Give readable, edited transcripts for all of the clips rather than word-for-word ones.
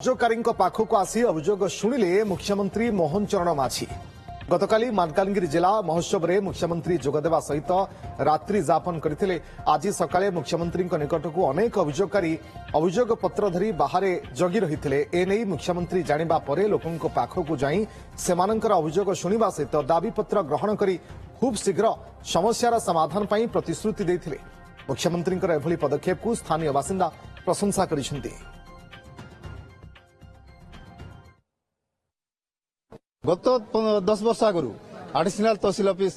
अभियोगकारी पाखक आसी अभियोग शुणिले मुख्यमंत्री मोहन चरण माझी गतकाली मालकानगिरी जिला महोत्सव में मुख्यमंत्री जोगदेवा सहित रात्रि जापन करते। आज सकाळे मुख्यमंत्री निकटक अनेक अभियोगकारी अभियोग पत्र धरी बाहर जगी रही एने मुख्यमंत्री जानिबा परे लोकंक पाखक जाई सेमानंकर अभियोग शुणिबा सहित दाबीपत्र ग्रहण करी खूब शीघ्र समस्यार समाधान पाई प्रतिश्रुति देथिले। मुख्यमंत्री एभली पदक्षेप को स्थानीय बासिंदा प्रशंसा करिसेंती। गत 10 वर्ष आगु आडिशनाल तहसिल ऑफिस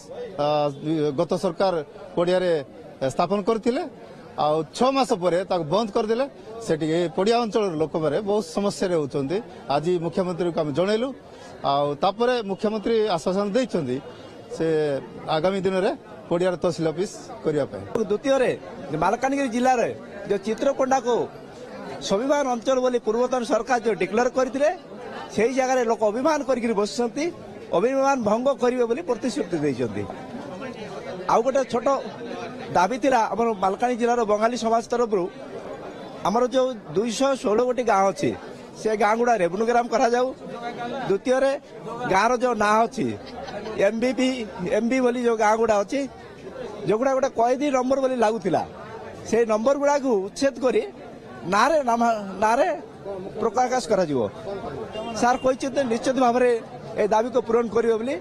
गत सरकार पड़िया स्थापन करते 6 मास पर बंद करदे से पड़िया अंचल लोक मैंने बहुत समस्या होती। आज मुख्यमंत्री को आम जनइलु आपर मुख्यमंत्री आश्वासन देते से आगामी दिन में पड़िया तहसिल ऑफिस करने। द्वितीय मालकानगिरी जिले में जो चित्रकोंडा को स्वाभिमान अंचल बोली पूर्वतन सरकार जो डिक्लेयर करते से जगह लोक अभिमान कर बस अभिमान भंग करेंगे प्रतिश्रुति देते। आउ गोटे छोट दाबी थी आम मालकानगिरी जिलार बंगाली समाज तरफ आमर जो 216 गोटी गाँव अच्छी से गाँ गुड़ा रेवेन्यू ग्राम करा जाऊ। द्वितीय गाँव जो ना अच्छी एमबी बोली जो गाँ गुड़ा अच्छी जो गुड़ा गोटे कैदी नंबर बोली लगुला से नंबर गुड़ा को उच्छेद कर नारे प्रकाश करा सार निश्चित भाव में दाबी को पूरण करेंगे।